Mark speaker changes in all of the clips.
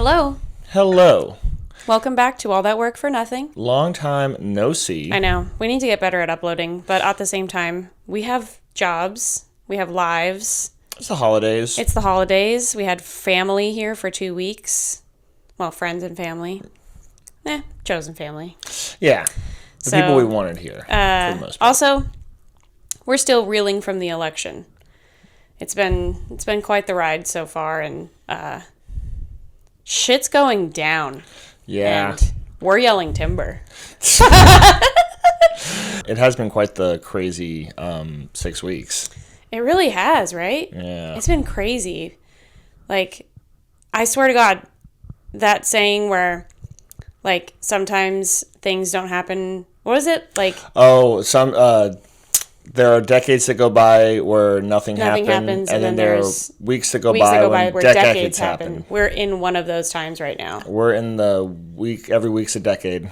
Speaker 1: Hello.
Speaker 2: Hello.
Speaker 1: Welcome back to All That Work for Nothing.
Speaker 2: Long time no see.
Speaker 1: I know. We need to get better at uploading, but at the same time, we have jobs. We have lives.
Speaker 2: It's the holidays.
Speaker 1: It's the holidays. We had family here for 2 weeks. Well, friends and family. Chosen family.
Speaker 2: Yeah. The people we wanted here, for the most part.
Speaker 1: Also, we're still reeling from the election. It's been quite the ride so far, and shit's going down.
Speaker 2: Yeah.
Speaker 1: And we're yelling timber.
Speaker 2: It has been quite the crazy 6 weeks.
Speaker 1: It really has, right?
Speaker 2: Yeah.
Speaker 1: It's been crazy. Like, I swear to God, that saying where, like, sometimes things don't happen. What is it? Like,
Speaker 2: there are decades that go by where nothing
Speaker 1: happens,
Speaker 2: and then there are weeks that go
Speaker 1: weeks
Speaker 2: by
Speaker 1: that go
Speaker 2: when
Speaker 1: where
Speaker 2: decades happen.
Speaker 1: We're in one of those times right now.
Speaker 2: We're in the week, every week's a decade.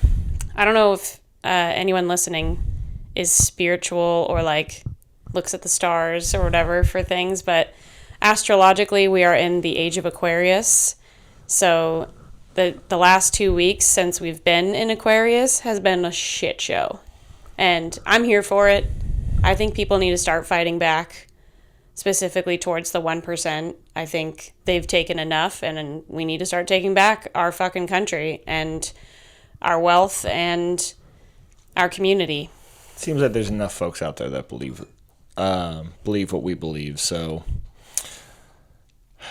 Speaker 1: I don't know if anyone listening is spiritual or, like, looks at the stars or whatever for things, but astrologically we are in the age of Aquarius. So the last 2 weeks since we've been in Aquarius has been a shit show. And I'm here for it. I think people need to start fighting back, specifically towards the 1%. I think they've taken enough, and we need to start taking back our fucking country and our wealth and our community.
Speaker 2: Seems like there's enough folks out there that believe what we believe, so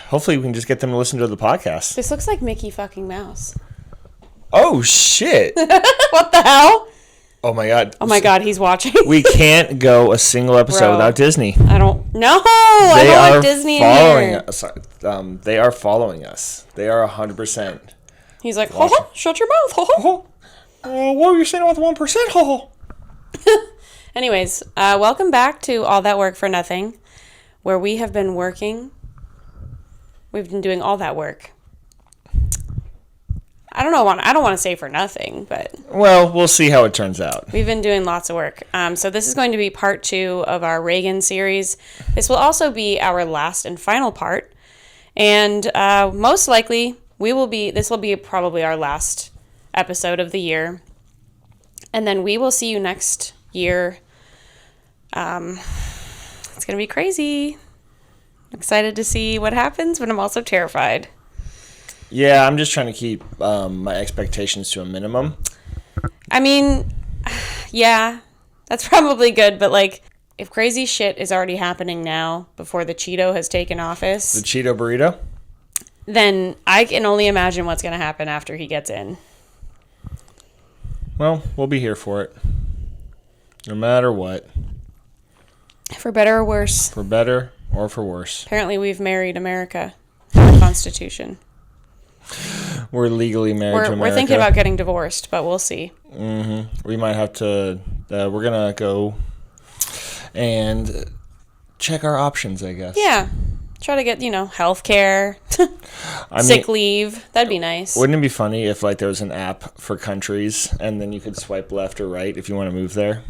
Speaker 2: hopefully we can just get them to listen to the podcast.
Speaker 1: This looks like Mickey fucking Mouse.
Speaker 2: Oh, shit.
Speaker 1: What the hell?
Speaker 2: Oh, my God.
Speaker 1: Oh, my God, he's watching.
Speaker 2: We can't go a single episode without Disney.
Speaker 1: I don't know. I don't want Disney in here.
Speaker 2: They are following us. They are 100%.
Speaker 1: He's like, shut your mouth.
Speaker 2: What were you saying about the 1%?
Speaker 1: Anyways, welcome back to All That Work for Nothing, where we have been working. We've been doing all that work. I don't want to say for nothing, but...
Speaker 2: Well, we'll see how it turns out.
Speaker 1: We've been doing lots of work. So this is going to be part 2 of our Reagan series. This will also be our last and final part. And most likely, this will be probably our last episode of the year. And then we will see you next year. It's going to be crazy. I'm excited to see what happens, but I'm also terrified.
Speaker 2: Yeah, I'm just trying to keep my expectations to a minimum.
Speaker 1: I mean, yeah, that's probably good, but, like, if crazy shit is already happening now before the Cheeto has taken office...
Speaker 2: The Cheeto burrito?
Speaker 1: Then I can only imagine what's going to happen after he gets in.
Speaker 2: Well, we'll be here for it. No matter what.
Speaker 1: For better or worse.
Speaker 2: For better or for worse.
Speaker 1: Apparently we've married America. The Constitution.
Speaker 2: We're legally married to America.
Speaker 1: We're thinking about getting divorced, but we'll see.
Speaker 2: Mm-hmm. We might have to... we're going to go and check our options, I guess.
Speaker 1: Yeah. Try to get, health care, sick leave. That'd be nice.
Speaker 2: Wouldn't it be funny if, like, there was an app for countries and then you could swipe left or right if you want to move there?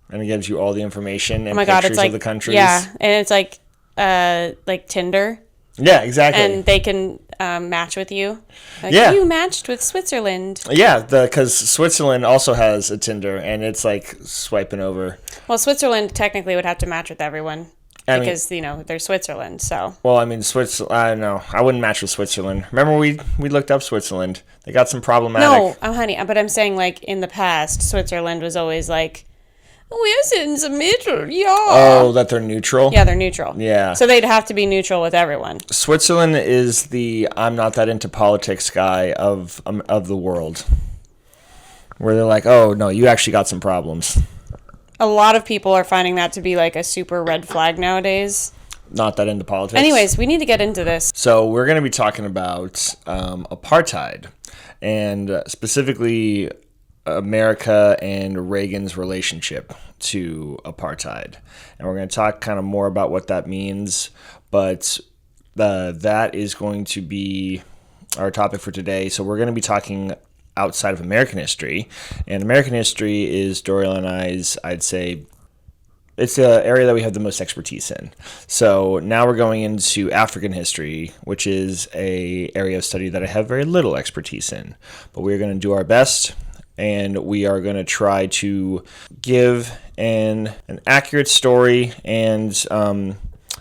Speaker 2: And it gives you all the information and pictures of the countries.
Speaker 1: Yeah, and it's like Tinder.
Speaker 2: Yeah, exactly.
Speaker 1: And they can match with you. Like,
Speaker 2: yeah.
Speaker 1: You matched with Switzerland.
Speaker 2: Yeah, because Switzerland also has a Tinder, and it's like swiping over.
Speaker 1: Well, Switzerland technically would have to match with everyone. Because, they're Switzerland, so.
Speaker 2: Well, I mean, Switzerland, I don't know. I wouldn't match with Switzerland. Remember we looked up Switzerland. They got some problematic...
Speaker 1: No, honey, but I'm saying, like, in the past, Switzerland was always like, we're in the middle, yeah.
Speaker 2: Oh, that they're neutral?
Speaker 1: Yeah, they're neutral.
Speaker 2: Yeah.
Speaker 1: So they'd have to be neutral with everyone.
Speaker 2: Switzerland is the I'm not that into politics guy of the world. Where they're like, oh, no, you actually got some problems.
Speaker 1: A lot of people are finding that to be like a super red flag nowadays.
Speaker 2: Not that into politics.
Speaker 1: Anyways, we need to get into this.
Speaker 2: So we're going to be talking about apartheid, and specifically America and Reagan's relationship to apartheid. And we're going to talk kind of more about what that means, but that is going to be our topic for today. So we're going to be talking outside of American history, and American history is Doriel and I's, I'd say, it's the area that we have the most expertise in. So now we're going into African history, which is a area of study that I have very little expertise in. But we're going to do our best, and we are going to try to give an accurate story and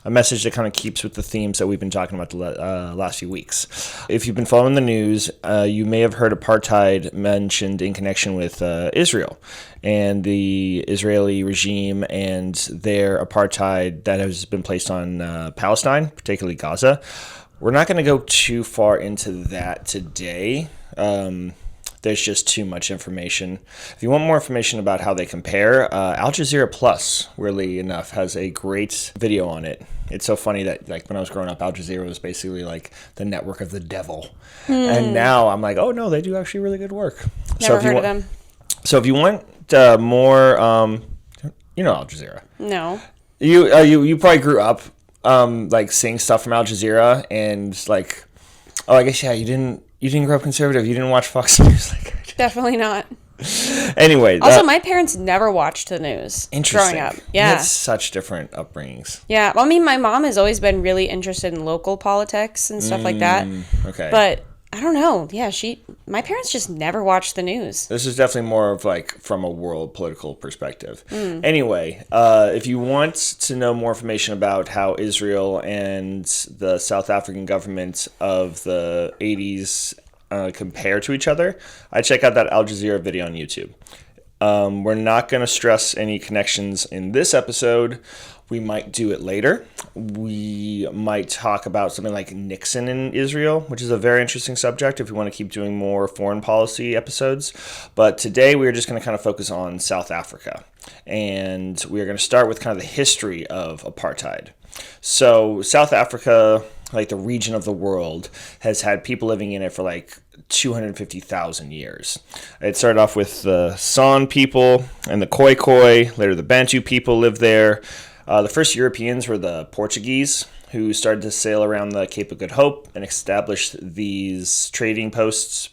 Speaker 2: a message that kind of keeps with the themes that we've been talking about the last few weeks. If you've been following the news, you may have heard apartheid mentioned in connection with Israel and the Israeli regime and their apartheid that has been placed on Palestine, particularly Gaza. We're not going to go too far into that today. There's just too much information. If you want more information about how they compare, Al Jazeera Plus, weirdly enough, has a great video on it. It's so funny that like when I was growing up, Al Jazeera was basically like the network of the devil. And now I'm like, oh no, they do actually really good work.
Speaker 1: Never heard of them.
Speaker 2: So if you want more, you know Al Jazeera.
Speaker 1: No.
Speaker 2: You probably grew up like seeing stuff from Al Jazeera and like, oh, I guess, yeah, you didn't grow up conservative. You didn't watch Fox News like I did.
Speaker 1: Definitely not.
Speaker 2: Anyway.
Speaker 1: Also, my parents never watched the news growing up. Yeah.
Speaker 2: It's such different upbringings.
Speaker 1: Yeah. Well, I mean, my mom has always been really interested in local politics and stuff like that.
Speaker 2: Okay.
Speaker 1: But I don't know. Yeah, my parents just never watched the news.
Speaker 2: This is definitely more of like from a world political perspective. Anyway, if you want to know more information about how Israel and the South African government of the 80s compare to each other, I check out that Al Jazeera video on YouTube. We're not going to stress any connections in this episode. We might do it later. We might talk about something like Nixon in Israel, which is a very interesting subject if you want to keep doing more foreign policy episodes. But today we're just going to kind of focus on South Africa. And we're going to start with kind of the history of apartheid. So South Africa, like the region of the world, has had people living in it for like 250,000 years. It started off with the San people and the Khoikhoi. Later the Bantu people lived there. The first Europeans were the Portuguese, who started to sail around the Cape of Good Hope and established these trading posts.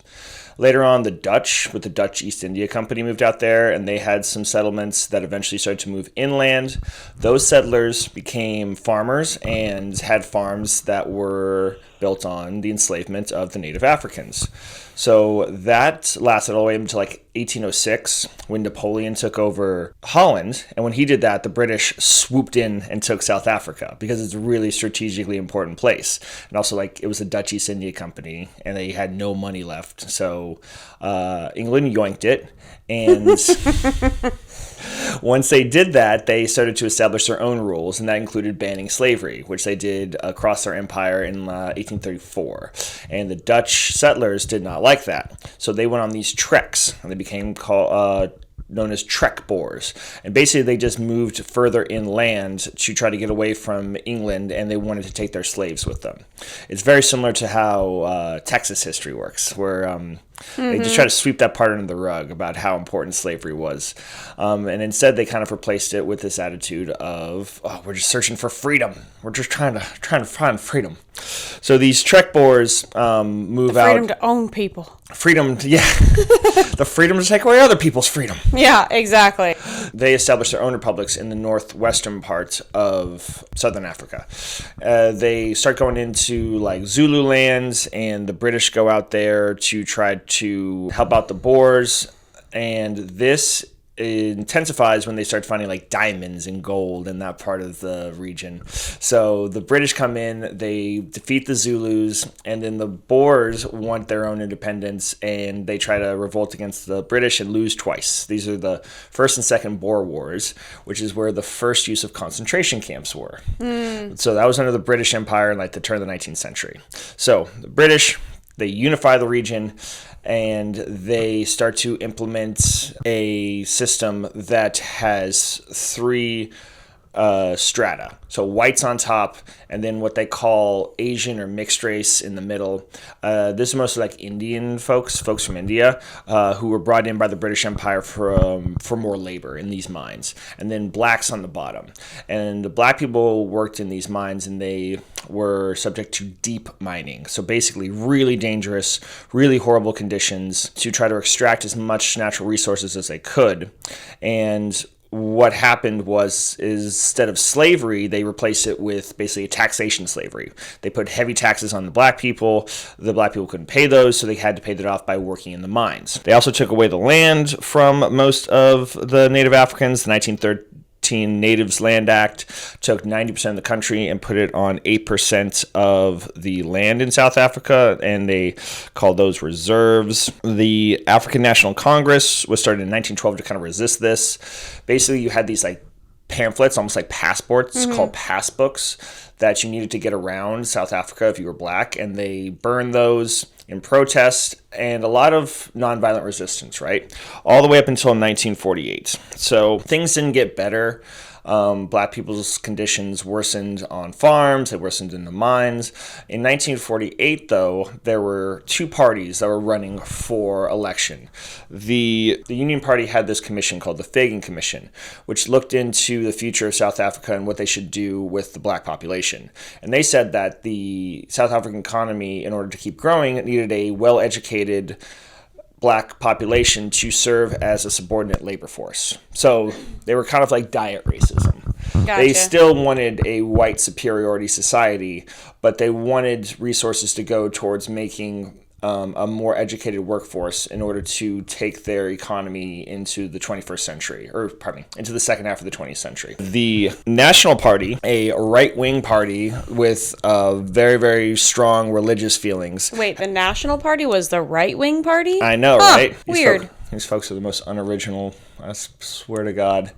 Speaker 2: Later on, the Dutch, with the Dutch East India Company, moved out there, and they had some settlements that eventually started to move inland. Those settlers became farmers and had farms that were built on the enslavement of the native Africans. So that lasted all the way until like 1806 when Napoleon took over Holland. And when he did that, the British swooped in and took South Africa because it's a really strategically important place. And also, like, it was the Dutch East India Company and they had no money left. So England yoinked it. And once they did that, they started to establish their own rules, and that included banning slavery, which they did across their empire in 1834. And the Dutch settlers did not like that, so they went on these treks, and they became known as trek Boers. And basically, they just moved further inland to try to get away from England, and they wanted to take their slaves with them. It's very similar to how Texas history works, where they just try to sweep that part under the rug about how important slavery was. And instead, they kind of replaced it with this attitude of, oh, we're just searching for freedom. We're just trying to find freedom. So these trek Boers move out.
Speaker 1: Freedom to own people.
Speaker 2: Freedom, the freedom to take away other people's freedom.
Speaker 1: Yeah, exactly.
Speaker 2: They established their own republics in the northwestern part of southern Africa. They start going into like Zululand, and the British go out there to try to help out the Boers. And this intensifies when they start finding like diamonds and gold in that part of the region. So the British come in, they defeat the Zulus, and then the Boers want their own independence, and they try to revolt against the British and lose twice. These are the First and Second Boer Wars, which is where the first use of concentration camps were. So that was under the British Empire in like the turn of the 19th century. So the British, they unify the region, and they start to implement a system that has three strata. So whites on top, and then what they call Asian or mixed race in the middle. This is mostly like Indian folks from India, who were brought in by the British Empire for more labor in these mines. And then blacks on the bottom. And the black people worked in these mines, and they were subject to deep mining. So basically really dangerous, really horrible conditions to try to extract as much natural resources as they could. And what happened is instead of slavery, they replaced it with basically a taxation slavery. They put heavy taxes on the black people. The black people couldn't pay those, so they had to pay that off by working in the mines. They also took away the land from most of the Native Africans. The 1913 Natives Land Act took 90% of the country and put it on 8% of the land in South Africa, and they called those reserves. The African National Congress was started in 1912 to kind of resist this. Basically, you had these like pamphlets, almost like passports, called passbooks, that you needed to get around South Africa if you were black, and they burned those in protest and a lot of nonviolent resistance, right? All the way up until 1948. So things didn't get better. Black people's conditions worsened on farms, they worsened in the mines. In 1948, though, there were two parties that were running for election. The Union Party had this commission called the Reagan Commission, which looked into the future of South Africa and what they should do with the black population. And they said that the South African economy, in order to keep growing, needed a well-educated black population to serve as a subordinate labor force. So they were kind of like diet racism.
Speaker 1: Gotcha.
Speaker 2: They still wanted a white superiority society, but they wanted resources to go towards making a more educated workforce in order to take their economy into the 21st century, into the second half of the 20th century. The National Party, a right-wing party with very, very strong religious feelings.
Speaker 1: Wait, the National Party was the right-wing party?
Speaker 2: I know, right?
Speaker 1: Weird.
Speaker 2: These folks are the most unoriginal, I swear to God.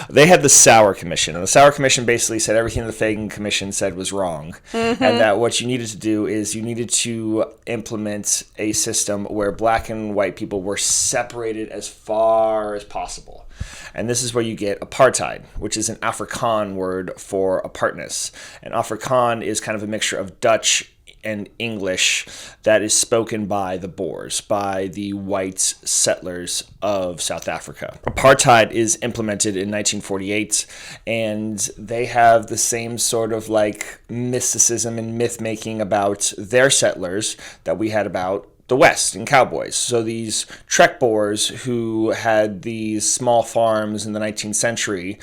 Speaker 2: They had the Sauer Commission, and the Sauer Commission basically said everything the Reagan Commission said was wrong, and that what you needed to do is you needed to implement a system where black and white people were separated as far as possible. And this is where you get apartheid, which is an Afrikaans word for apartness. And Afrikaans is kind of a mixture of Dutch and English that is spoken by the Boers, by the white settlers of South Africa. Apartheid is implemented in 1948, and they have the same sort of like mysticism and myth-making about their settlers that we had about the West and cowboys. So these Trek Boers who had these small farms in the 19th century,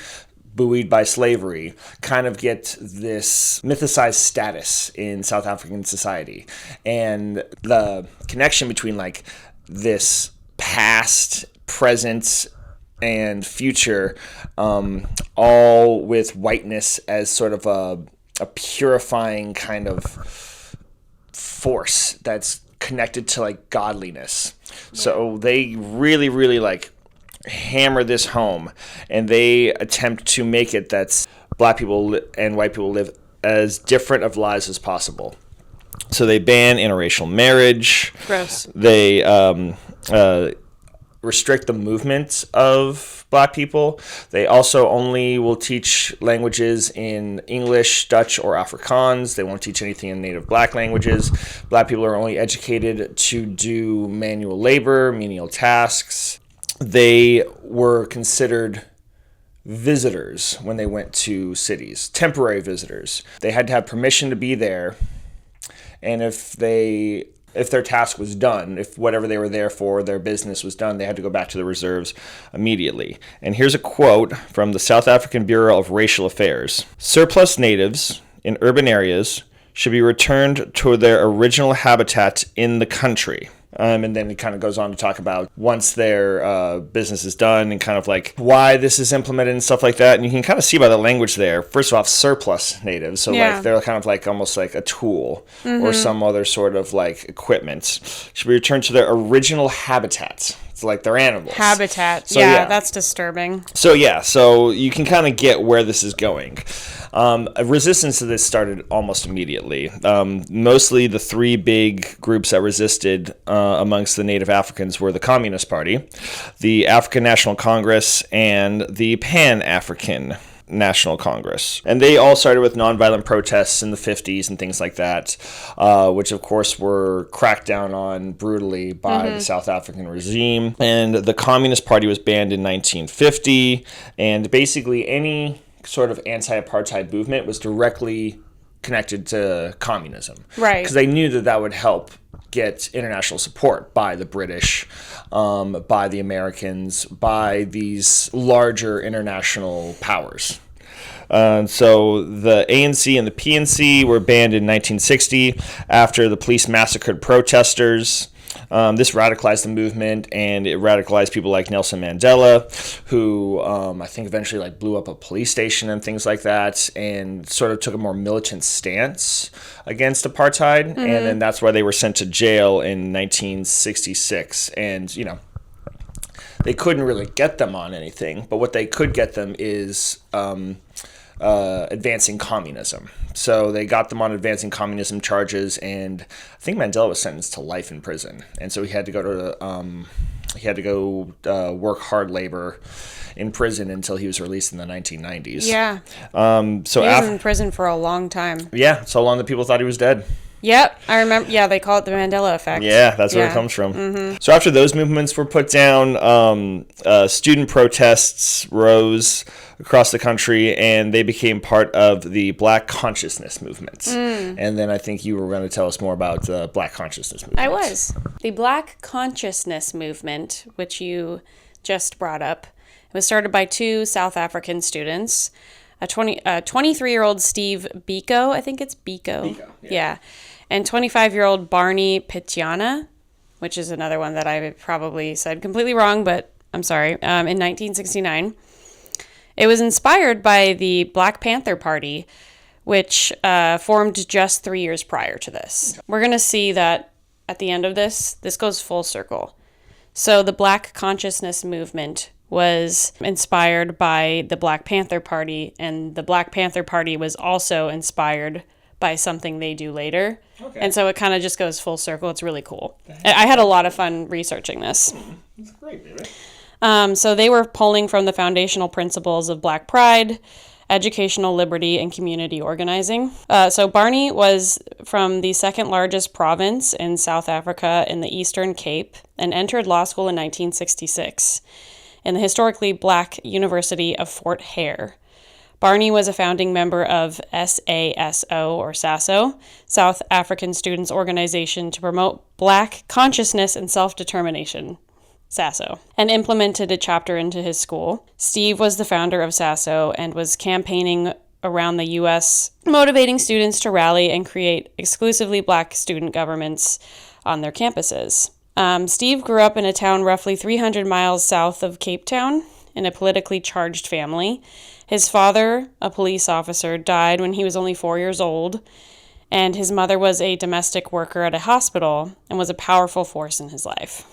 Speaker 2: buoyed by slavery, kind of get this mythicized status in South African society. And the connection between like this past, present, and future, all with whiteness as sort of a purifying kind of force that's connected to like godliness. So they really, really like hammer this home, and they attempt to make it that black people and white people live as different of lives as possible. So they ban interracial marriage.
Speaker 1: Gross.
Speaker 2: They restrict the movement of black people. They also only will teach languages in English, Dutch, or Afrikaans. They won't teach anything in native black languages. Black people are only educated to do manual labor, menial tasks. They were considered visitors when they went to cities, temporary visitors. They had to have permission to be there, and if their task was done, if whatever they were there for, their business was done, they had to go back to the reserves immediately. And here's a quote from the South African Bureau of Racial Affairs. "Surplus natives in urban areas should be returned to their original habitat in the country." And then it kind of goes on to talk about once their business is done and kind of like why this is implemented and stuff like that. And you can kind of see by the language there, first off, surplus natives. So like they're kind of like almost like a tool or some other sort of like equipment. Should be returned to their original habitat. It's like their animals.
Speaker 1: Habitat.
Speaker 2: So,
Speaker 1: That's disturbing.
Speaker 2: So you can kind of get where this is going. Resistance to this started almost immediately. Mostly the three big groups that resisted amongst the Native Africans were the Communist Party, the African National Congress, and the Pan-African National Congress. And they all started with nonviolent protests in the 50s and things like that, which of course were cracked down on brutally by the South African regime. And the Communist Party was banned in 1950, and basically any sort of anti-apartheid movement was directly connected to communism.
Speaker 1: Right.
Speaker 2: Because they knew that would help get international support by the British, by the Americans, by these larger international powers. So the ANC and the PNC were banned in 1960 after the police massacred protesters. This radicalized the movement, and it radicalized people like Nelson Mandela, who I think eventually blew up a police station and things like that, and sort of took a more militant stance against apartheid. And then that's why they were sent to jail in 1966. And they couldn't really get them on anything, but what they could get them is advancing communism. So they got them on advancing communism charges, and I think Mandela was sentenced to life in prison, and so he had to go work hard labor in prison until he was released in the 1990s.
Speaker 1: Yeah.
Speaker 2: So
Speaker 1: he was in prison for a long time.
Speaker 2: Yeah, so long that people thought he was dead.
Speaker 1: Yep, I remember. Yeah, they call it the Mandela effect.
Speaker 2: Yeah, that's where it comes from. So after those movements were put down, student protests rose across the country, and they became part of the Black Consciousness movement. And then I think you were going to tell us more about the Black Consciousness movement.
Speaker 1: I was. The Black Consciousness movement, which you just brought up, it was started by two South African students, a 23-year-old Steve Biko, I think it's Biko. Yeah. And 25-year-old Barney Pityana, which is another one that I probably said completely wrong, but I'm sorry, in 1969. It was inspired by the Black Panther Party, which formed just 3 years prior to this. We're going to see that at the end of this goes full circle. So the Black Consciousness movement was inspired by the Black Panther Party, and the Black Panther Party was also inspired by something they do later. Okay. And so it kind of just goes full circle. It's really cool. I had a lot of fun researching this.
Speaker 2: That's great, baby.
Speaker 1: So they were pulling from the foundational principles of Black pride, educational liberty, and community organizing. So Barney was from the second largest province in South Africa in the Eastern Cape and entered law school in 1966 in the historically Black University of Fort Hare. Barney was a founding member of SASO, or SASO, South African Students' Organization to promote Black consciousness and self-determination, SASO, and implemented a chapter into his school. Steve was the founder of SASO and was campaigning around the U.S., motivating students to rally and create exclusively Black student governments on their campuses. Steve grew up in a town roughly 300 miles south of Cape Town in a politically charged family. His father, a police officer, died when he was only 4 years old, and his mother was a domestic worker at a hospital and was a powerful force in his life.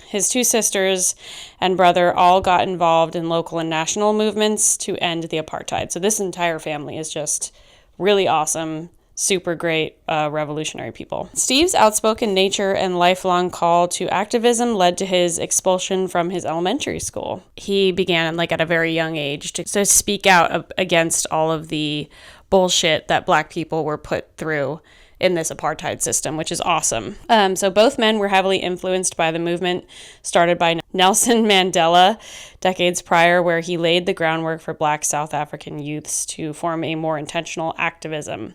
Speaker 1: His two sisters and brother all got involved in local and national movements to end the apartheid. So this entire family is just really awesome, super great revolutionary people. Steve's outspoken nature and lifelong call to activism led to his expulsion from his elementary school. He began at a very young age to speak out against all of the bullshit that Black people were put through in this apartheid system, which is awesome. So both men were heavily influenced by the movement started by Nelson Mandela decades prior, where he laid the groundwork for Black South African youths to form a more intentional activism.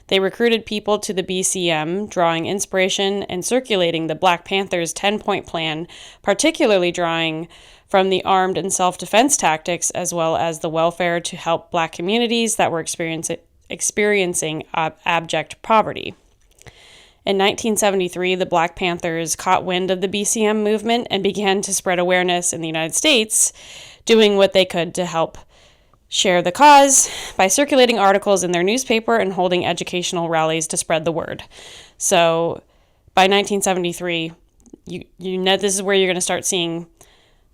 Speaker 1: They recruited people to the BCM, drawing inspiration and circulating the Black Panthers' 10-point plan, particularly drawing from the armed and self-defense tactics, as well as the welfare to help Black communities that were experiencing abject poverty. In 1973, the Black Panthers caught wind of the BCM movement and began to spread awareness in the United States, doing what they could to help share the cause by circulating articles in their newspaper and holding educational rallies to spread the word. So by 1973, you know this is where you're going to start seeing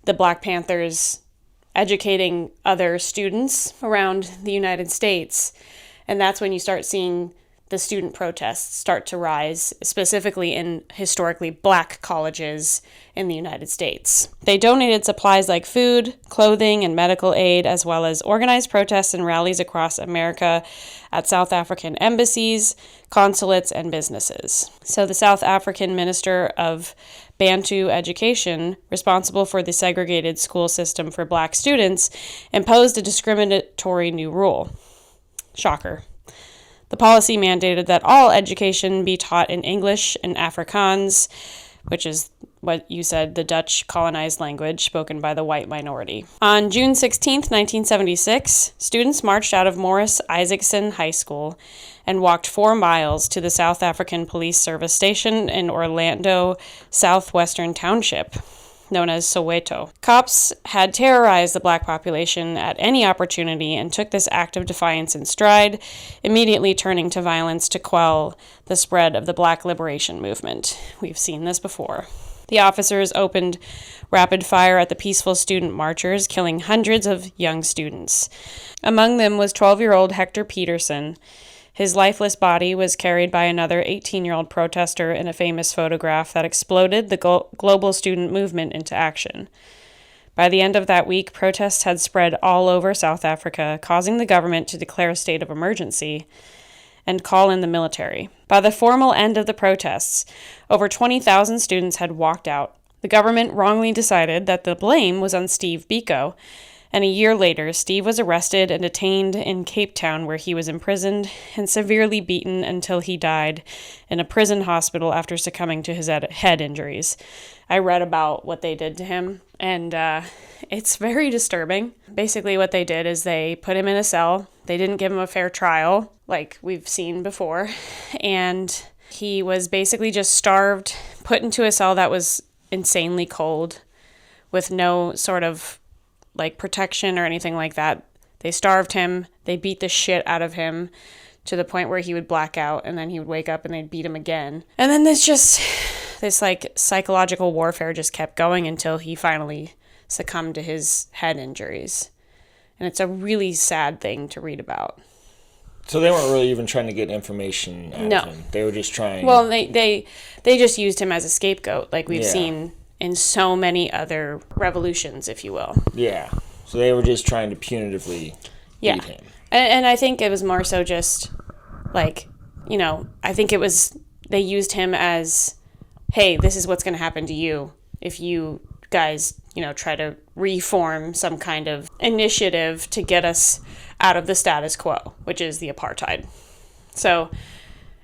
Speaker 1: the Black Panthers educating other students around the United States. And that's when you start seeing the student protests start to rise, specifically in historically Black colleges in the United States. They donated supplies like food, clothing, and medical aid, as well as organized protests and rallies across America at South African embassies, consulates, and businesses. So the South African Minister of Bantu Education, responsible for the segregated school system for Black students, imposed a discriminatory new rule. Shocker. The policy mandated that all education be taught in English and Afrikaans, which is what you said, the Dutch colonized language spoken by the white minority. On June 16th, 1976, students marched out of Morris Isaacson High School and walked 4 miles to the South African Police Service Station in Orlando, southwestern township, known as Soweto. Cops had terrorized the black population at any opportunity and took this act of defiance in stride, immediately turning to violence to quell the spread of the black liberation movement. We've seen this before. The officers opened rapid fire at the peaceful student marchers, killing hundreds of young students. Among them was 12-year-old Hector Peterson. His lifeless body was carried by another 18-year-old protester in a famous photograph that exploded the global student movement into action. By the end of that week, protests had spread all over South Africa, causing the government to declare a state of emergency and call in the military. By the formal end of the protests, over 20,000 students had walked out. The government wrongly decided that the blame was on Steve Biko, and a year later, Steve was arrested and detained in Cape Town, where he was imprisoned and severely beaten until he died in a prison hospital after succumbing to his head injuries. I read about what they did to him, and it's very disturbing. Basically, what they did is they put him in a cell. They didn't give him a fair trial, like we've seen before, and he was basically just starved, put into a cell that was insanely cold with no sort of protection or anything like that. They starved him. They beat the shit out of him to the point where he would black out, and then he would wake up and they'd beat him again. And then this psychological warfare just kept going until he finally succumbed to his head injuries. And it's a really sad thing to read about.
Speaker 2: So they weren't really even trying to get information out of him. They were just trying...
Speaker 1: Well, they just used him as a scapegoat, like we've seen in so many other revolutions, if you will.
Speaker 2: Yeah. So they were just trying to punitively beat him.
Speaker 1: And I think it was more so just, I think it was, they used him as, hey, this is what's going to happen to you if you guys, try to reform some kind of initiative to get us out of the status quo, which is the apartheid. So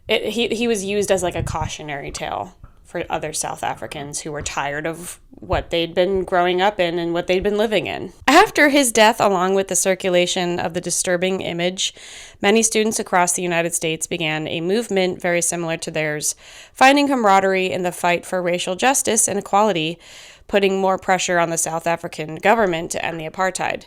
Speaker 1: he was used as a cautionary tale for other South Africans who were tired of what they'd been growing up in and what they'd been living in. After his death, along with the circulation of the disturbing image, many students across the United States began a movement very similar to theirs, finding camaraderie in the fight for racial justice and equality, putting more pressure on the South African government to end the apartheid.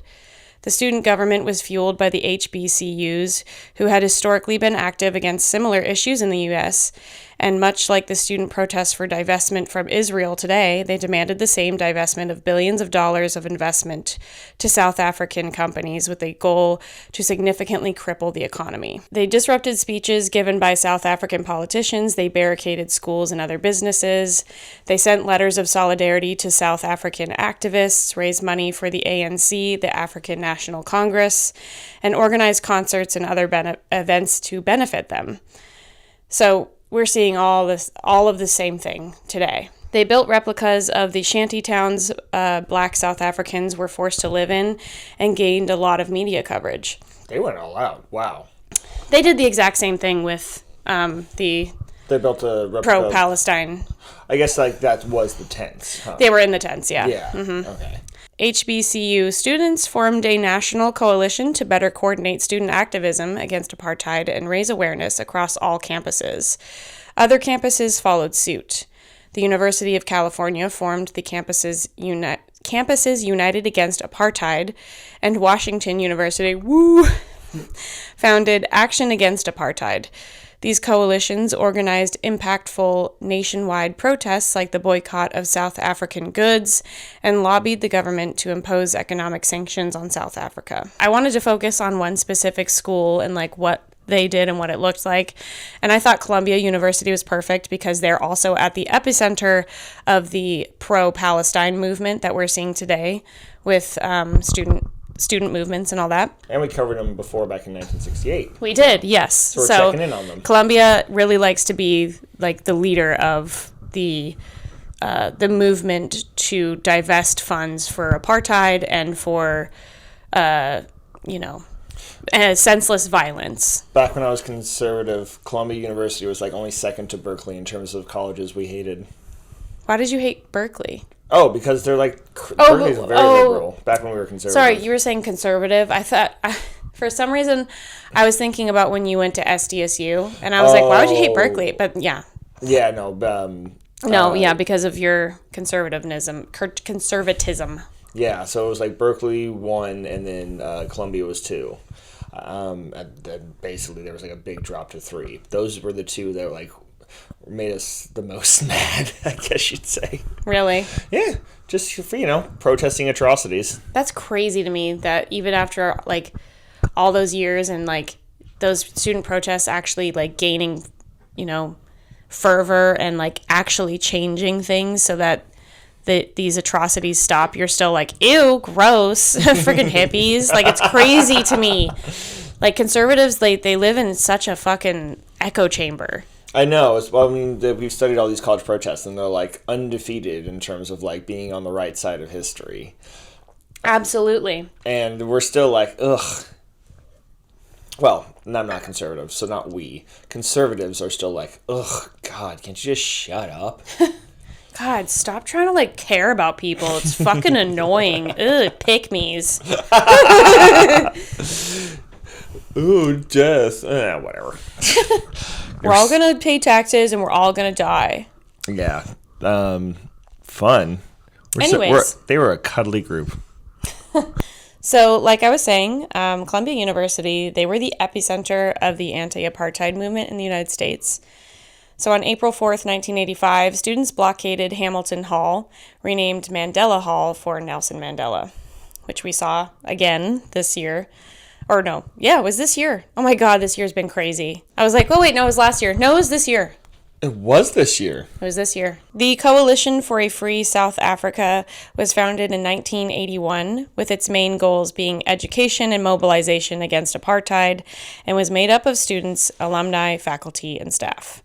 Speaker 1: The student government was fueled by the HBCUs, who had historically been active against similar issues in the U.S., and much like the student protests for divestment from Israel today, they demanded the same divestment of billions of dollars of investment to South African companies with a goal to significantly cripple the economy. They disrupted speeches given by South African politicians, they barricaded schools and other businesses, they sent letters of solidarity to South African activists, raised money for the ANC, the African National Congress, and organized concerts and other events to benefit them. So we're seeing all of the same thing today. They built replicas of the shanty towns black South Africans were forced to live in and gained a lot of media coverage.
Speaker 2: They went all out. Wow.
Speaker 1: They did the exact same thing with the
Speaker 2: They built a replica
Speaker 1: pro-Palestine.
Speaker 2: I guess that was the tents, huh?
Speaker 1: They were in the tents, yeah.
Speaker 2: Yeah,
Speaker 1: Okay. HBCU students formed a national coalition to better coordinate student activism against apartheid and raise awareness across all campuses. Other campuses followed suit. The University of California formed the Campuses United Against Apartheid, and Washington University, founded Action Against Apartheid. These coalitions organized impactful nationwide protests like the boycott of South African goods and lobbied the government to impose economic sanctions on South Africa. I wanted to focus on one specific school and what they did and what it looked like. And I thought Columbia University was perfect because they're also at the epicenter of the pro-Palestine movement that we're seeing today with student movements and all that.
Speaker 2: And we covered them before back in 1968.
Speaker 1: We did, yes.
Speaker 2: So we're checking in on them.
Speaker 1: Columbia really likes to be the leader of the movement to divest funds for apartheid and for, senseless violence.
Speaker 2: Back when I was conservative, Columbia University was like only second to Berkeley in terms of colleges we hated.
Speaker 1: Why did you hate Berkeley?
Speaker 2: Oh, because they're like Berkeley's very liberal. Back when we were conservative.
Speaker 1: Sorry, you were saying conservative. I thought for some reason I was thinking about when you went to SDSU, and I was like, why would you hate Berkeley? But yeah.
Speaker 2: Yeah, no.
Speaker 1: Because of your conservatism.
Speaker 2: Yeah, so it was like Berkeley 1, and then Columbia was 2. And then basically there was like a big drop to 3. Those were the two that like made us the most mad, I guess you'd say.
Speaker 1: Really?
Speaker 2: Yeah, just for, protesting atrocities.
Speaker 1: That's crazy to me that even after like all those years and like those student protests actually like gaining, fervor and like actually changing things so that these atrocities stop, you're still like, ew, gross, freaking hippies. Like, it's crazy to me. Like, conservatives, they live in such a fucking echo chamber.
Speaker 2: I know. We've studied all these college protests, and they're like undefeated in terms of like being on the right side of history.
Speaker 1: Absolutely.
Speaker 2: And we're still like, ugh. Well, I'm not conservative, so not we. Conservatives are still like, ugh, God, can't you just shut up?
Speaker 1: God, stop trying to like care about people. It's fucking annoying. Ugh, pick-me's.
Speaker 2: Ooh, death. Whatever.
Speaker 1: We're all gonna pay taxes and we're all gonna die.
Speaker 2: Yeah. Fun.
Speaker 1: Anyways.
Speaker 2: They were a cuddly group.
Speaker 1: So, like I was saying, Columbia University, they were the epicenter of the anti-apartheid movement in the United States. So on April 4th, 1985, students blockaded Hamilton Hall, renamed Mandela Hall for Nelson Mandela, which we saw again this year. Or no, yeah, it was this year. Oh my God, this year's been crazy. I was like, oh wait, no, it was last year. No, it was this year.
Speaker 2: It was this year.
Speaker 1: It was this year. The Coalition for a Free South Africa was founded in 1981, with its main goals being education and mobilization against apartheid, and was made up of students, alumni, faculty, and staff.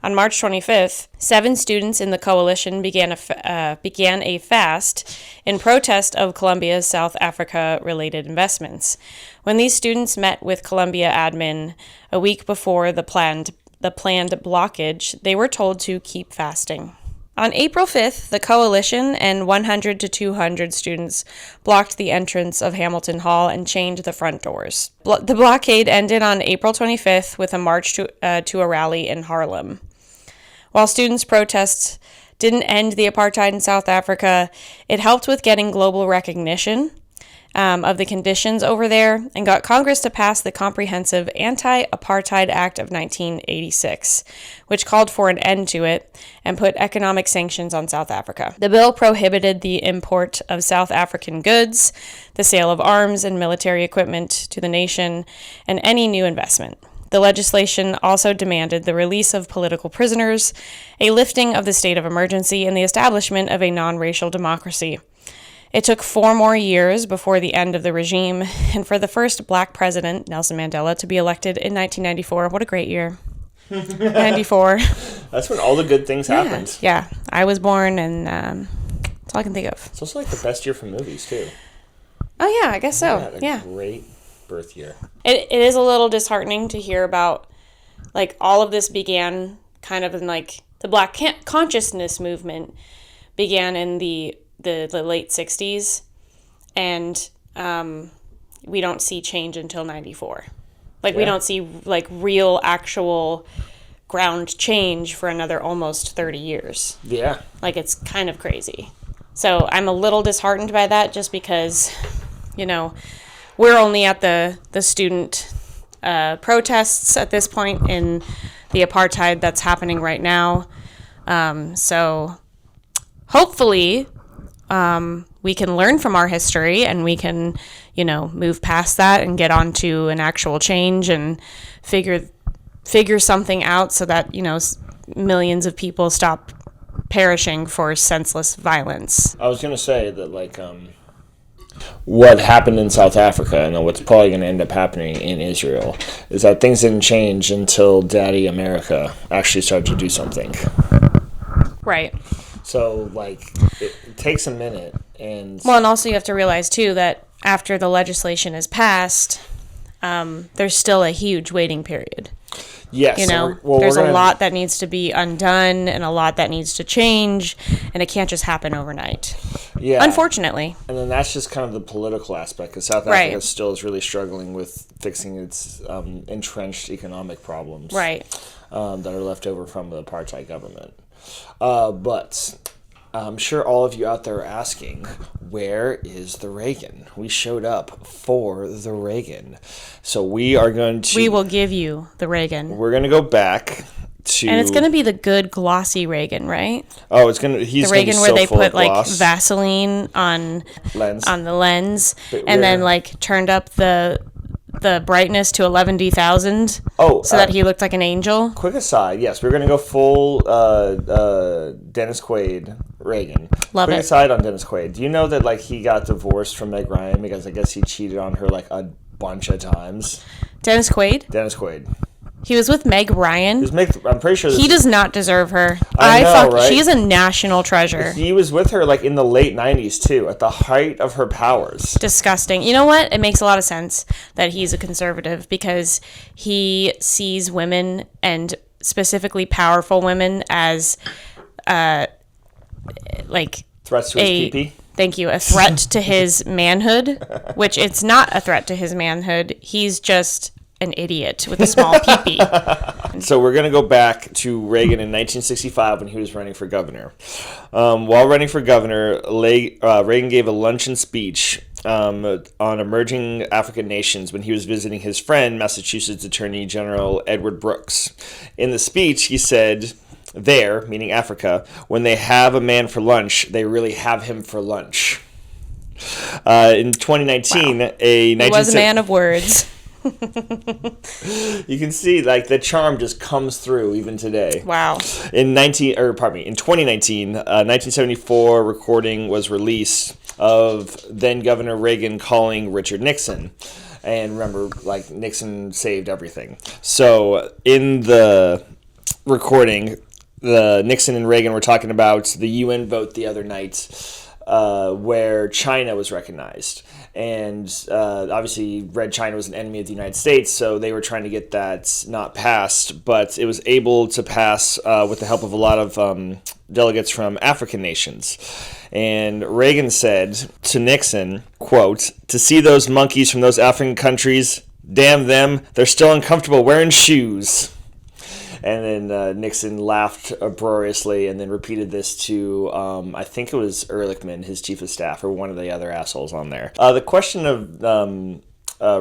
Speaker 1: On March 25th, 7 students in the coalition began a fast in protest of Columbia's South Africa-related investments. When these students met with Columbia admin a week before the planned blockage, they were told to keep fasting. On April 5th, the coalition and 100 to 200 students blocked the entrance of Hamilton Hall and chained the front doors. The blockade ended on April 25th with a march to a rally in Harlem. While students' protests didn't end the apartheid in South Africa, it helped with getting global recognition of the conditions over there and got Congress to pass the Comprehensive Anti-Apartheid Act of 1986, which called for an end to it and put economic sanctions on South Africa. The bill prohibited the import of South African goods, the sale of arms and military equipment to the nation, and any new investment. The legislation also demanded the release of political prisoners, a lifting of the state of emergency, and the establishment of a non-racial democracy. It took 4 more years before the end of the regime, and for the first black president, Nelson Mandela, to be elected in 1994. What a great year. 94.
Speaker 2: That's when all the good things happened.
Speaker 1: Yeah, I was born, and that's all I can think of.
Speaker 2: It's also like the best year for movies, too.
Speaker 1: Oh, yeah, I guess so. Yeah.
Speaker 2: Great birth year.
Speaker 1: It is a little disheartening to hear about, like, all of this began kind of in, like, the Black consciousness movement began in the late 60s, and we don't see change until 94. Like, we don't see, like, real, actual ground change for another almost 30 years.
Speaker 2: Yeah.
Speaker 1: Like, it's kind of crazy. So I'm a little disheartened by that just because, we're only at the student protests at this point in the apartheid that's happening right now. So hopefully we can learn from our history and we can, move past that and get on to an actual change and figure something out so that, millions of people stop perishing for senseless violence.
Speaker 2: I was going to say that, like, what happened in South Africa and what's probably going to end up happening in Israel is that things didn't change until Daddy America actually started to do something.
Speaker 1: Right.
Speaker 2: So, like, it takes a minute. And
Speaker 1: also you have to realize, too, that after the legislation is passed, there's still a huge waiting period.
Speaker 2: Yes.
Speaker 1: You know, there's a lot that needs to be undone and a lot that needs to change, and it can't just happen overnight.
Speaker 2: Yeah.
Speaker 1: Unfortunately.
Speaker 2: And then that's just kind of the political aspect, because South Africa still is really struggling with fixing its entrenched economic problems.
Speaker 1: Right.
Speaker 2: That are left over from the apartheid government. But I'm sure all of you out there are asking, where is the Reagan? We showed up for the Reagan. So we will give you the Reagan. We're going to go back to...
Speaker 1: And it's going to be the good glossy Reagan, right?
Speaker 2: Oh, he's the
Speaker 1: Reagan where they put
Speaker 2: gloss.
Speaker 1: Vaseline on the lens and then turned up the brightness to 11,000 so that he looked like an angel.
Speaker 2: Quick aside, yes, we're going to go full Dennis Quaid Reagan. Quick aside on Dennis Quaid. Do you know that he got divorced from Meg Ryan because I guess he cheated on her a bunch of times?
Speaker 1: Dennis Quaid?
Speaker 2: Dennis Quaid.
Speaker 1: He was with Meg Ryan.
Speaker 2: I'm pretty sure
Speaker 1: he does not deserve her.
Speaker 2: I know, right?
Speaker 1: She is a national treasure.
Speaker 2: He was with her in the late 90s too, at the height of her powers.
Speaker 1: Disgusting. You know what? It makes a lot of sense that he's a conservative because he sees women, and specifically powerful women, as
Speaker 2: threats to his pee-pee?
Speaker 1: Thank you. A threat to his manhood, which it's not a threat to his manhood. He's just an idiot with a small pee-pee.
Speaker 2: So we're going to go back to Reagan in 1965 when he was running for governor. While running for governor, Reagan gave a luncheon speech on emerging African nations when he was visiting his friend, Massachusetts Attorney General Edward Brooks. In the speech, he said, there, meaning Africa, when they have a man for lunch, they really have him for lunch. In 2019,
Speaker 1: He was a man of words.
Speaker 2: You can see the charm just comes through even today.
Speaker 1: Wow.
Speaker 2: In 2019, 1974 recording was released of then Governor Reagan calling Richard Nixon. And remember, Nixon saved everything. So in the recording, Nixon and Reagan were talking about the UN vote the other night where China was recognized. And obviously, Red China was an enemy of the United States, so they were trying to get that not passed. But it was able to pass with the help of a lot of delegates from African nations. And Reagan said to Nixon, quote, "To see those monkeys from those African countries, damn them, they're still uncomfortable wearing shoes." And then Nixon laughed uproariously and then repeated this to, I think it was Ehrlichman, his chief of staff, or one of the other assholes on there. The question of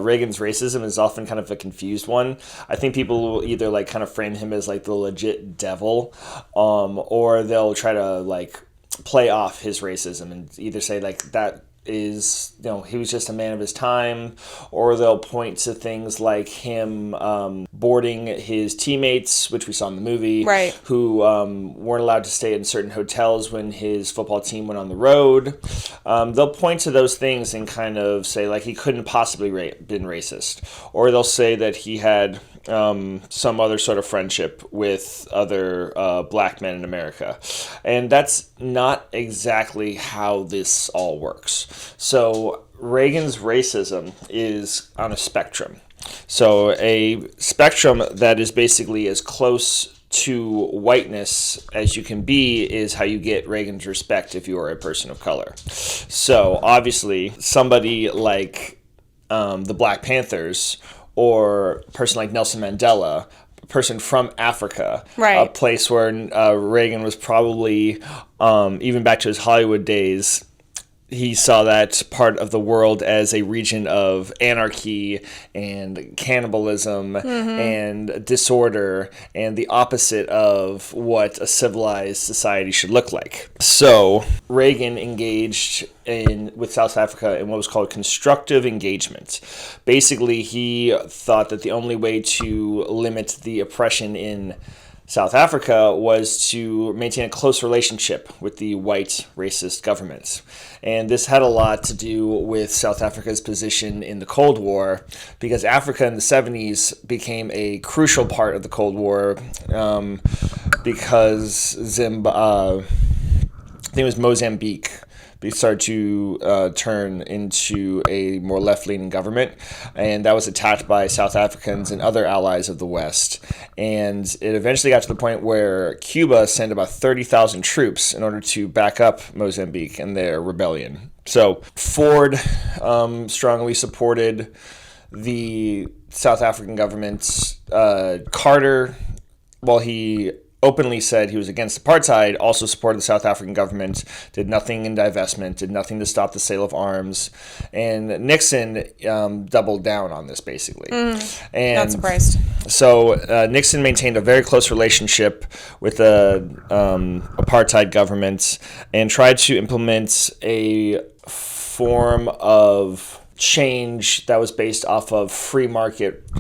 Speaker 2: Reagan's racism is often kind of a confused one. I think people will either kind of frame him as the legit devil, or they'll try to play off his racism and either say that is, he was just a man of his time, or they'll point to things like him boarding his teammates, which we saw in the movie,
Speaker 1: right,
Speaker 2: who weren't allowed to stay in certain hotels when his football team went on the road. They'll point to those things and kind of say he couldn't possibly been racist, or they'll say that he had some other sort of friendship with other black men in America. And that's not exactly how this all works. So Reagan's racism is on a spectrum. So a spectrum that is basically as close to whiteness as you can be is how you get Reagan's respect if you are a person of color. So obviously somebody like the Black Panthers, or a person like Nelson Mandela, a person from Africa,
Speaker 1: right,
Speaker 2: a place where Reagan was probably, even back to his Hollywood days, he saw that part of the world as a region of anarchy and cannibalism and disorder, and the opposite of what a civilized society should look like. So Reagan engaged with South Africa in what was called constructive engagement. Basically, he thought that the only way to limit the oppression in South Africa was to maintain a close relationship with the white racist government. And this had a lot to do with South Africa's position in the Cold War, because Africa in the 70s became a crucial part of the Cold War because I think it was Mozambique started to turn into a more left-leaning government, and that was attacked by South Africans and other allies of the West. And it eventually got to the point where Cuba sent about 30,000 troops in order to back up Mozambique and their rebellion. So Ford strongly supported the South African government. Carter, while he openly said he was against apartheid, also supported the South African government, did nothing in divestment, did nothing to stop the sale of arms. And Nixon doubled down on this, basically. And
Speaker 1: Not surprised.
Speaker 2: so Nixon maintained a very close relationship with the apartheid government and tried to implement a form of change that was based off of free market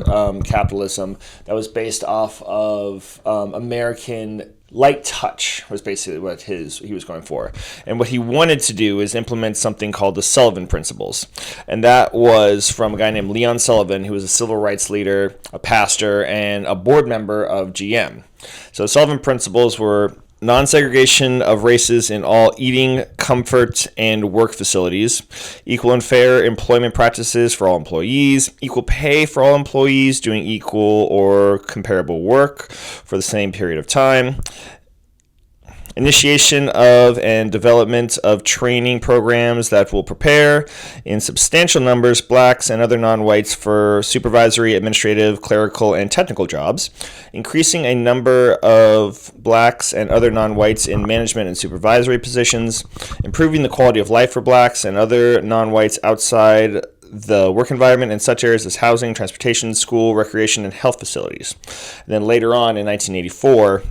Speaker 2: capitalism, that was based off of American light touch, was basically what he was going for. And what he wanted to do is implement something called the Sullivan Principles. And that was from a guy named Leon Sullivan, who was a civil rights leader, a pastor, and a board member of GM. So the Sullivan Principles were non-segregation of races in all eating, comfort, and work facilities, equal and fair employment practices for all employees, equal pay for all employees doing equal or comparable work for the same period of time, initiation of and development of training programs that will prepare in substantial numbers blacks and other non-whites for supervisory, administrative, clerical, and technical jobs, increasing a number of blacks and other non-whites in management and supervisory positions, improving the quality of life for blacks and other non-whites outside the work environment in such areas as housing, transportation, school, recreation, and health facilities. And then later on in 1984,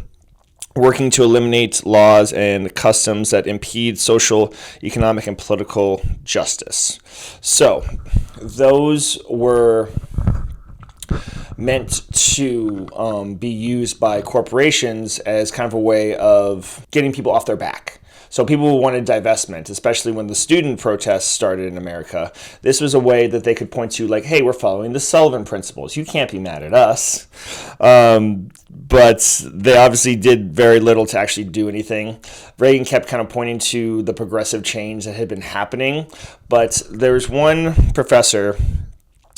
Speaker 2: working to eliminate laws and customs that impede social, economic, and political justice. So, those were meant to be used by corporations as kind of a way of getting people off their back. So people wanted divestment, especially when the student protests started in America. This was a way that they could point to, like, hey, we're following the Sullivan Principles. You can't be mad at us. But they obviously did very little to actually do anything. Reagan kept kind of pointing to the progressive change that had been happening. But there's one professor,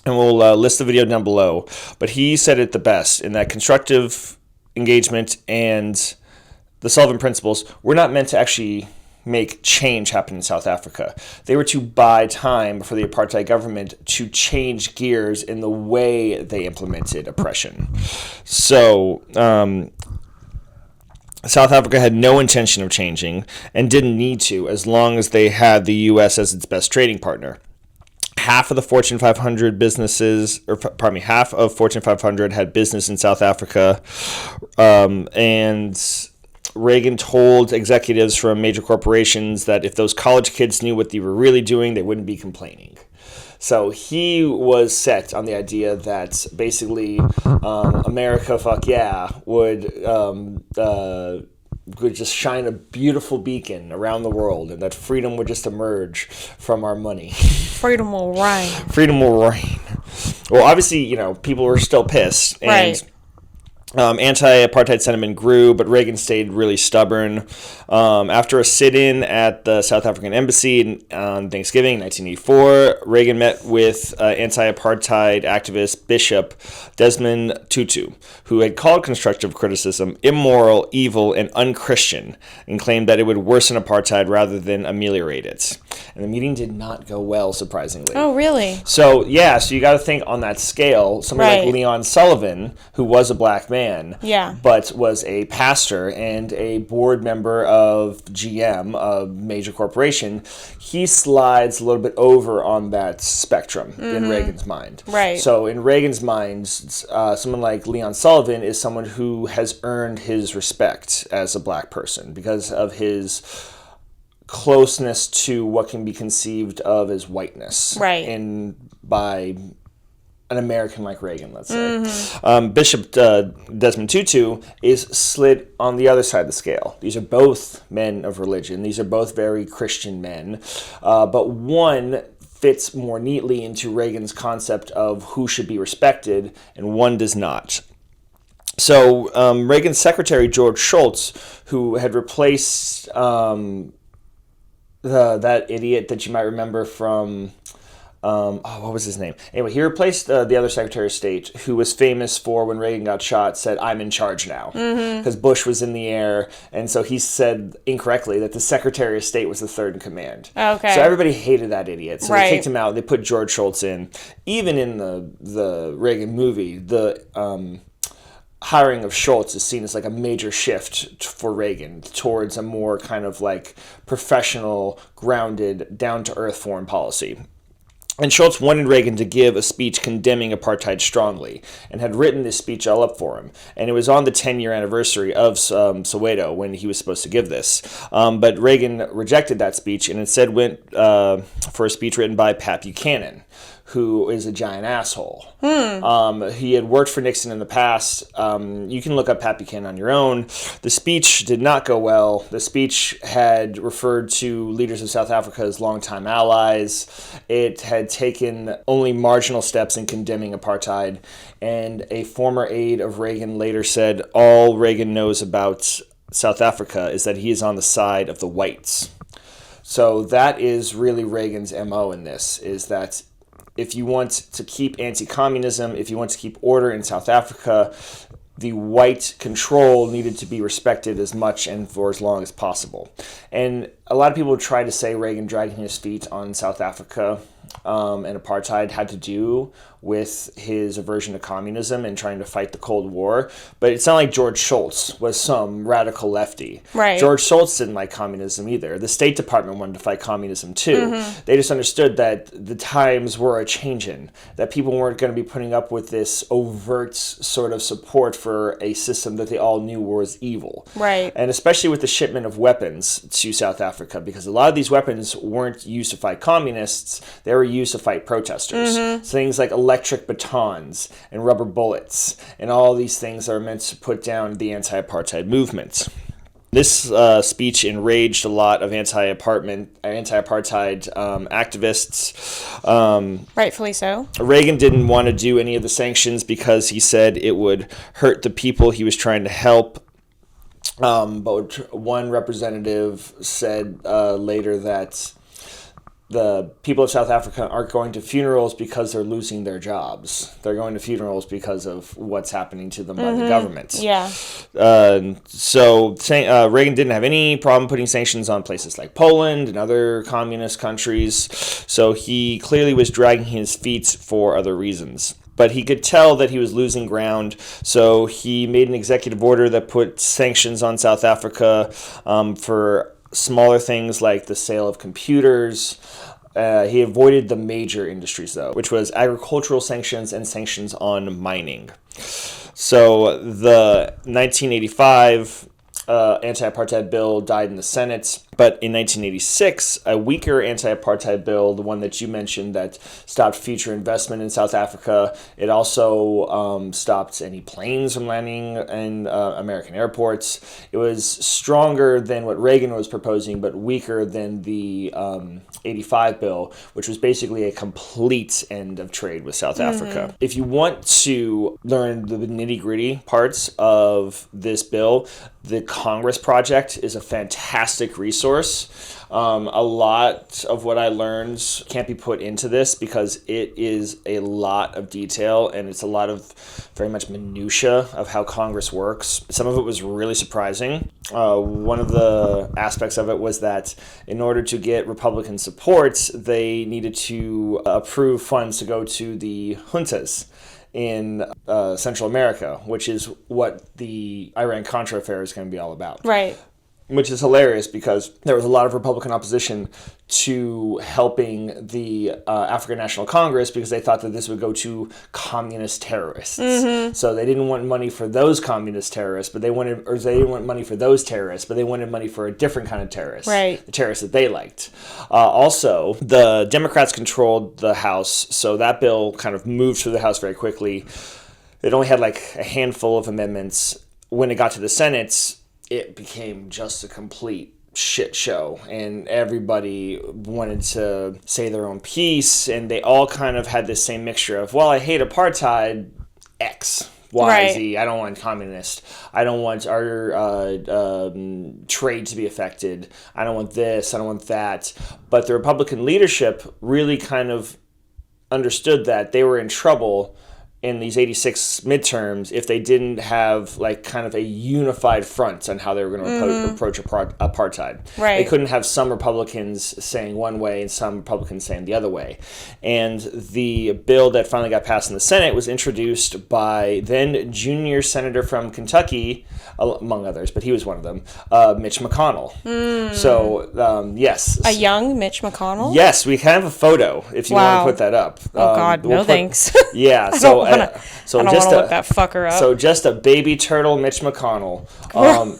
Speaker 2: and we'll list the video down below, but he said it the best, in that constructive engagement and the Sullivan Principles were not meant to actually make change happen in South Africa. They were to buy time for the apartheid government to change gears in the way they implemented oppression. So, South Africa had no intention of changing and didn't need to, as long as they had the U.S. as its best trading partner. Half of Fortune 500 had business in South Africa, and Reagan told executives from major corporations that if those college kids knew what they were really doing, they wouldn't be complaining. So he was set on the idea that basically America, fuck yeah, would just shine a beautiful beacon around the world, and that freedom would just emerge from our money.
Speaker 1: Freedom will reign.
Speaker 2: Freedom will reign. Well, obviously, people were still pissed. And
Speaker 1: right.
Speaker 2: Anti-apartheid sentiment grew, but Reagan stayed really stubborn. After a sit-in at the South African embassy on Thanksgiving 1984, Reagan met with anti-apartheid activist Bishop Desmond Tutu, who had called constructive criticism immoral, evil, and unchristian, and claimed that it would worsen apartheid rather than ameliorate it. And the meeting did not go well, surprisingly.
Speaker 1: Oh, really?
Speaker 2: So you got to think on that scale, somebody like Leon Sullivan, who was a black man, but was a pastor and a board member of GM, a major corporation, he slides a little bit over on that spectrum in Reagan's mind.
Speaker 1: Right.
Speaker 2: So in Reagan's mind, someone like Leon Sullivan is someone who has earned his respect as a black person because of his closeness to what can be conceived of as whiteness.
Speaker 1: Right.
Speaker 2: By an American like Reagan, let's say. Bishop Desmond Tutu is slid on the other side of the scale. These are both men of religion. These are both very Christian men. But one fits more neatly into Reagan's concept of who should be respected, and one does not. So Reagan's secretary, George Shultz, who had replaced that idiot that you might remember from what was his name? Anyway, he replaced the other Secretary of State, who was famous for when Reagan got shot, said, "I'm in charge now," because Bush was in the air, and so he said incorrectly that the Secretary of State was the third in command.
Speaker 1: Okay.
Speaker 2: So everybody hated that idiot, so
Speaker 1: Right.
Speaker 2: they kicked him out. They put George Shultz in. Even in the Reagan movie, the hiring of Schultz is seen as like a major shift for Reagan towards a more kind of like professional, grounded, down-to-earth foreign policy. And Schultz wanted Reagan to give a speech condemning apartheid strongly, and had written this speech all up for him. And it was on the 10-year anniversary of Soweto when he was supposed to give this. But Reagan rejected that speech and instead went for a speech written by Pat Buchanan, who is a giant asshole. He had worked for Nixon in the past. You can look up Pat Buchanan on your own. The speech did not go well. The speech had referred to leaders of South Africa as longtime allies. It had taken only marginal steps in condemning apartheid. And a former aide of Reagan later said, all Reagan knows about South Africa is that he is on the side of the whites. So that is really Reagan's MO in this, is that if you want to keep anti-communism, if you want to keep order in South Africa, the white control needed to be respected as much and for as long as possible. And a lot of people try to say Reagan dragging his feet on South Africa and apartheid had to do with his aversion to communism and trying to fight the Cold War. But it's not like George Shultz was some radical lefty.
Speaker 1: Right.
Speaker 2: George Shultz didn't like communism either. The State Department wanted to fight communism too. They just understood that the times were a-changing, that people weren't going to be putting up with this overt sort of support for a system that they all knew was evil.
Speaker 1: Right.
Speaker 2: And especially with the shipment of weapons to South Africa, because a lot of these weapons weren't used to fight communists, they were used to fight protesters. So things like electric batons and rubber bullets and all these things are meant to put down the anti-apartheid movement. This speech enraged a lot of anti-apartheid activists.
Speaker 1: Rightfully so.
Speaker 2: Reagan didn't want to do any of the sanctions because he said it would hurt the people he was trying to help. But one representative said later that the people of South Africa aren't going to funerals because they're losing their jobs. They're going to funerals because of what's happening to them by the government.
Speaker 1: Yeah.
Speaker 2: So Reagan didn't have any problem putting sanctions on places like Poland and other communist countries. So he clearly was dragging his feet for other reasons. But he could tell that he was losing ground, so he made an executive order that put sanctions on South Africa for smaller things like the sale of computers. He avoided the major industries, though, which was agricultural sanctions and sanctions on mining. So the 1985 anti-apartheid bill died in the Senate, but in 1986, a weaker anti-apartheid bill, the one that you mentioned that stopped future investment in South Africa, it also stopped any planes from landing in American airports. It was stronger than what Reagan was proposing, but weaker than the 85 bill, which was basically a complete end of trade with South Africa. If you want to learn the nitty-gritty parts of this bill, the Congress Project is a fantastic resource. A lot of what I learned can't be put into this because it is a lot of detail and it's a lot of very much minutia of how Congress works. Some of it was really surprising. One of the aspects of it was that in order to get Republican support, they needed to approve funds to go to the juntas in Central America, which is what the Iran-Contra affair is going to be all about.
Speaker 1: Right.
Speaker 2: Which is hilarious because there was a lot of Republican opposition to helping the African National Congress because they thought that this would go to communist terrorists. So they didn't want money for those communist terrorists, but they didn't want money for those terrorists, but they wanted money for a different kind of terrorist.
Speaker 1: Right.
Speaker 2: The terrorists that they liked. Also, the Democrats controlled the House, so that bill kind of moved through the House very quickly. It only had like a handful of amendments. When it got to the Senate, it became just a complete shit show and everybody wanted to say their own piece and they all kind of had this same mixture of, well, I hate apartheid, X. Y,
Speaker 1: Right.
Speaker 2: Z. I don't want communist. I don't want our trade to be affected. I don't want this. I don't want that. But the Republican leadership really kind of understood that they were in trouble in these 86 midterms if they didn't have like kind of a unified front on how they were going to approach apartheid.
Speaker 1: Right.
Speaker 2: They couldn't have some Republicans saying one way and some Republicans saying the other way. And the bill that finally got passed in the Senate was introduced by then junior senator from Kentucky, among others, but he was one of them, Mitch McConnell. So, yes.
Speaker 1: A young Mitch McConnell?
Speaker 2: Yes, we can have a photo if you want to put that up.
Speaker 1: Oh, God, no thanks.
Speaker 2: Yeah,
Speaker 1: I don't want to look that fucker up.
Speaker 2: So just a baby turtle Mitch McConnell.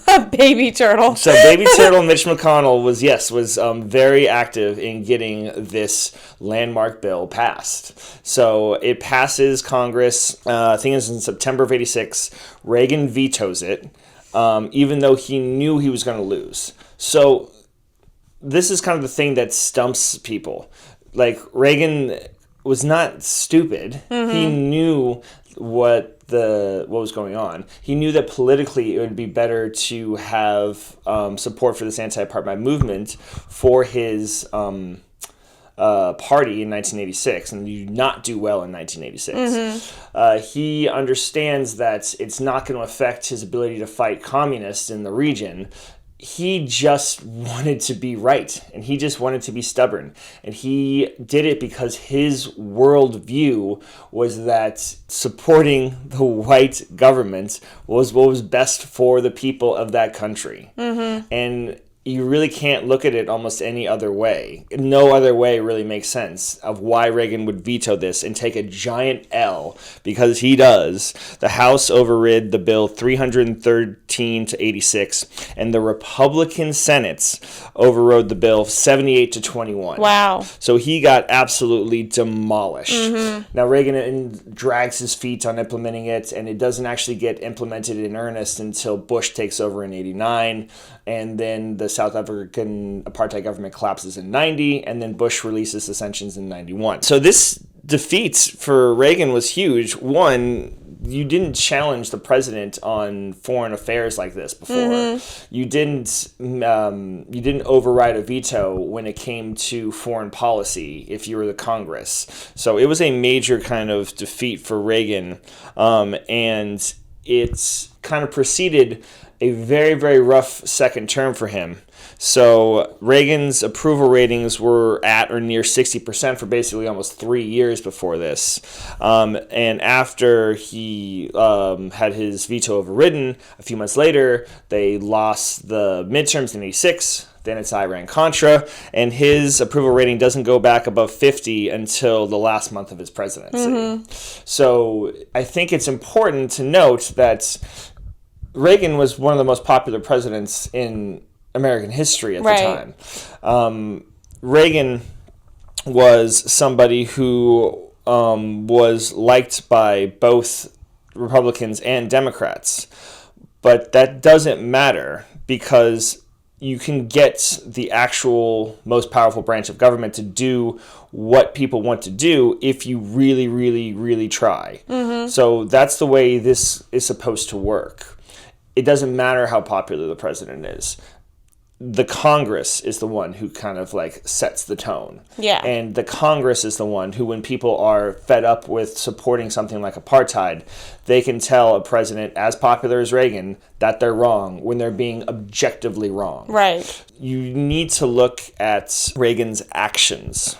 Speaker 1: A baby turtle.
Speaker 2: So baby turtle Mitch McConnell was very active in getting this landmark bill passed. So it passes Congress, I think it's in September of 86. Reagan vetoes it, even though he knew he was going to lose. So this is kind of the thing that stumps people. Like, Reagan was not stupid. He knew what was going on. He knew that politically it would be better to have support for this anti-apartheid movement for his party in 1986, and you not do well in 1986. He understands that it's not going to affect his ability to fight communists in the region. He just wanted to be right, and he just wanted to be stubborn. And he did it because his worldview was that supporting the white government was what was best for the people of that country. And you really can't look at it almost any other way. No other way really makes sense of why Reagan would veto this and take a giant L, because he does. The House overrid the bill 313 to 86, and the Republican Senate overrode the bill 78 to 21.
Speaker 1: Wow.
Speaker 2: So he got absolutely demolished. Now Reagan drags his feet on implementing it, and it doesn't actually get implemented in earnest until Bush takes over in 89, and then the South African apartheid government collapses in 90, and then Bush releases the sanctions in 91. So this defeat for Reagan was huge. One, you didn't challenge the president on foreign affairs like this before. You didn't override a veto when it came to foreign policy if you were the Congress. So it was a major kind of defeat for Reagan, and it's kind of preceded a very, very rough second term for him. So Reagan's approval ratings were at or near 60% for basically almost 3 years before this. And after he had his veto overridden, a few months later, they lost the midterms in 86. Then it's Iran-Contra, and his approval rating doesn't go back above 50 until the last month of his presidency. So I think it's important to note that Reagan was one of the most popular presidents in American history at the time. Reagan was somebody who was liked by both Republicans and Democrats. But that doesn't matter, because you can get the actual most powerful branch of government to do what people want to do if you really, really, really try. So that's the way this is supposed to work. It doesn't matter how popular the president is. The Congress is the one who kind of like sets the tone.
Speaker 1: Yeah.
Speaker 2: And the Congress is the one who, when people are fed up with supporting something like apartheid, they can tell a president as popular as Reagan that they're wrong when they're being objectively wrong.
Speaker 1: Right.
Speaker 2: You need to look at Reagan's actions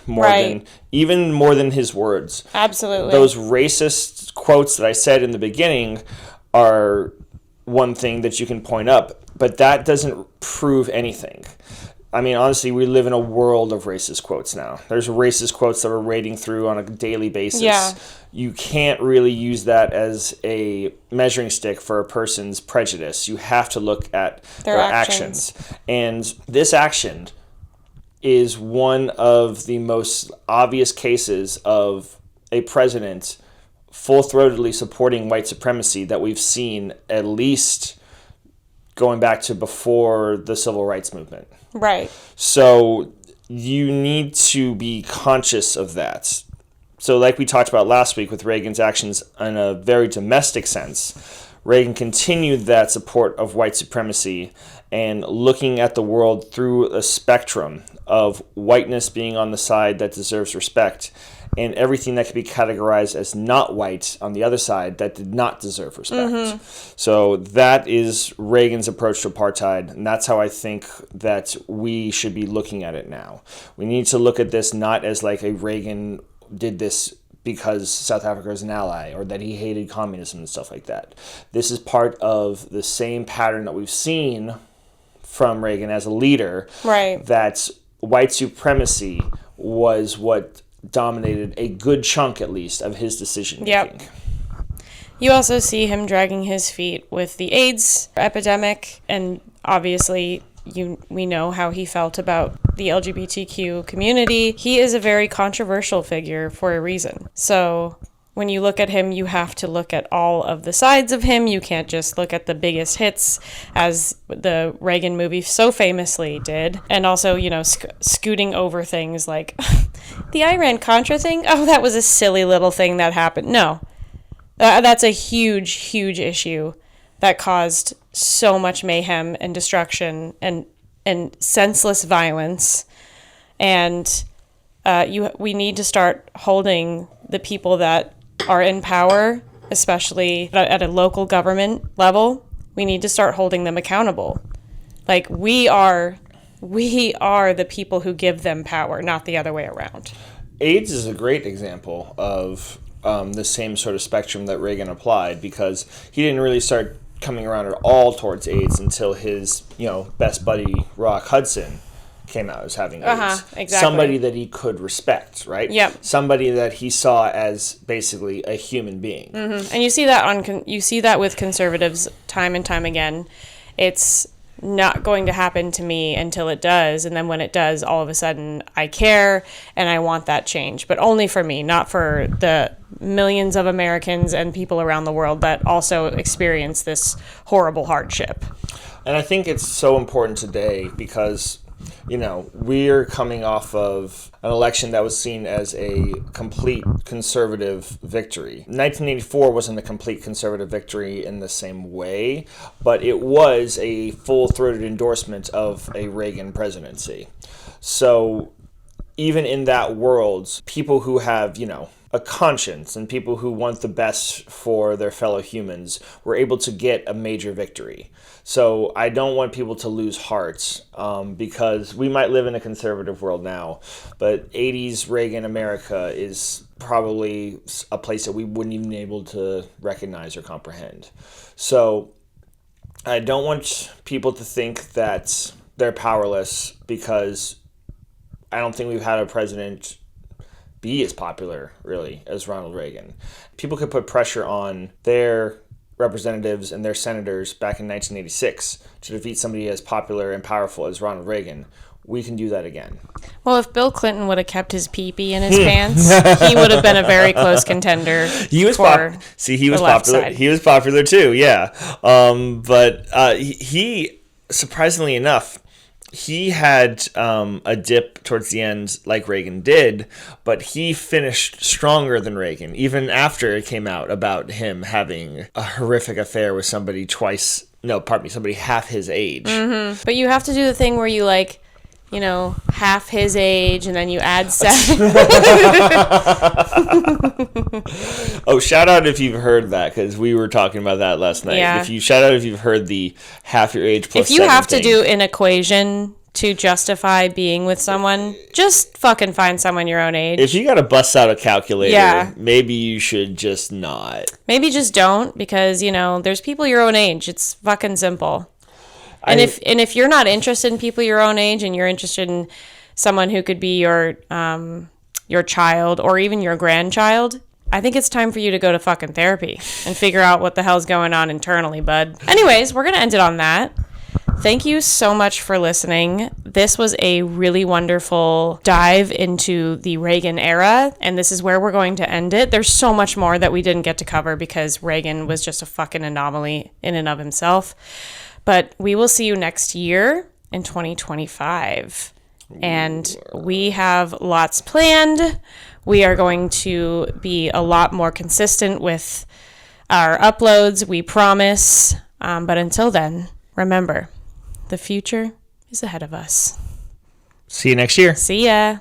Speaker 2: even more than his words.
Speaker 1: Absolutely.
Speaker 2: Those racist quotes that I said in the beginning are one thing that you can point up, but that doesn't prove anything. I mean, honestly, we live in a world of racist quotes now. There's racist quotes that we're wading through on a daily basis.
Speaker 1: Yeah.
Speaker 2: You can't really use that as a measuring stick for a person's prejudice. You have to look at their actions. And this action is one of the most obvious cases of a president full-throatedly supporting white supremacy that we've seen, at least going back to before the civil rights movement.
Speaker 1: Right.
Speaker 2: So you need to be conscious of that. So like we talked about last week with Reagan's actions in a very domestic sense, Reagan continued that support of white supremacy and looking at the world through a spectrum of whiteness being on the side that deserves respect and everything that could be categorized as not white on the other side that did not deserve respect. So that is Reagan's approach to apartheid, and that's how I think that we should be looking at it now. We need to look at this not as like a Reagan did this because South Africa is an ally or that he hated communism and stuff like that. This is part of the same pattern that we've seen from Reagan as a leader,
Speaker 1: Right.
Speaker 2: that white supremacy was what dominated a good chunk, at least, of his decision making.
Speaker 1: Yep. You also see him dragging his feet with the AIDS epidemic, and obviously we know how he felt about the LGBTQ community. He is a very controversial figure for a reason. So when you look at him, you have to look at all of the sides of him. You can't just look at the biggest hits, as the Reagan movie so famously did. And also, scooting over things like the Iran-Contra thing. Oh, that was a silly little thing that happened. No, that's a huge, huge issue that caused so much mayhem and destruction and senseless violence. And we need to start holding the people that are in power, especially at a local government level. We need to start holding them accountable. Like, we are the people who give them power, not the other way around.
Speaker 2: AIDS is a great example of the same sort of spectrum that Reagan applied, because he didn't really start coming around at all towards AIDS until his, best buddy Rock Hudson came out as having AIDS.
Speaker 1: Exactly.
Speaker 2: Somebody that he could respect, right?
Speaker 1: Yep.
Speaker 2: Somebody that he saw as basically a human being.
Speaker 1: Mm-hmm. And you see that with conservatives time and time again. It's not going to happen to me until it does, and then when it does, all of a sudden I care and I want that change, but only for me, not for the millions of Americans and people around the world that also experience this horrible hardship.
Speaker 2: And I think it's so important today because we're coming off of an election that was seen as a complete conservative victory. 1984 wasn't a complete conservative victory in the same way, but it was a full-throated endorsement of a Reagan presidency. So even in that world, people who have, a conscience and people who want the best for their fellow humans were able to get a major victory. So I don't want people to lose heart because we might live in a conservative world now, but 80s Reagan America is probably a place that we wouldn't even be able to recognize or comprehend. So I don't want people to think that they're powerless, because I don't think we've had a president be as popular, really, as Ronald Reagan. People could put pressure on their representatives and their senators back in 1986 to defeat somebody as popular and powerful as Ronald Reagan. We can do that again.
Speaker 1: Well, if Bill Clinton would have kept his pee-pee in his pants, he would have been a very close contender.
Speaker 2: He was popular.
Speaker 1: Side.
Speaker 2: He was popular too, yeah. But he, surprisingly enough, he had a dip towards the end like Reagan did, but he finished stronger than Reagan, even after it came out about him having a horrific affair with somebody somebody half his age.
Speaker 1: Mm-hmm. But you have to do the thing where you half his age, and then you add 7.
Speaker 2: Oh, shout out if you've heard that, because we were talking about that last night.
Speaker 1: Yeah.
Speaker 2: Shout out if you've heard the half your age plus 7
Speaker 1: If you have
Speaker 2: thing.
Speaker 1: to do an equation to justify being with someone, just fucking find someone your own age.
Speaker 2: If you gotta bust out a calculator,
Speaker 1: Yeah.
Speaker 2: maybe you should just not.
Speaker 1: Maybe just don't, because, there's people your own age. It's fucking simple. And if you're not interested in people your own age, and you're interested in someone who could be your child or even your grandchild, I think it's time for you to go to fucking therapy and figure out what the hell's going on internally, bud. Anyways, we're going to end it on that. Thank you so much for listening. This was a really wonderful dive into the Reagan era, and this is where we're going to end it. There's so much more that we didn't get to cover because Reagan was just a fucking anomaly in and of himself. But we will see you next year in 2025. And we have lots planned. We are going to be a lot more consistent with our uploads, we promise. But until then, remember, the future is ahead of us.
Speaker 2: See you next year.
Speaker 1: See ya.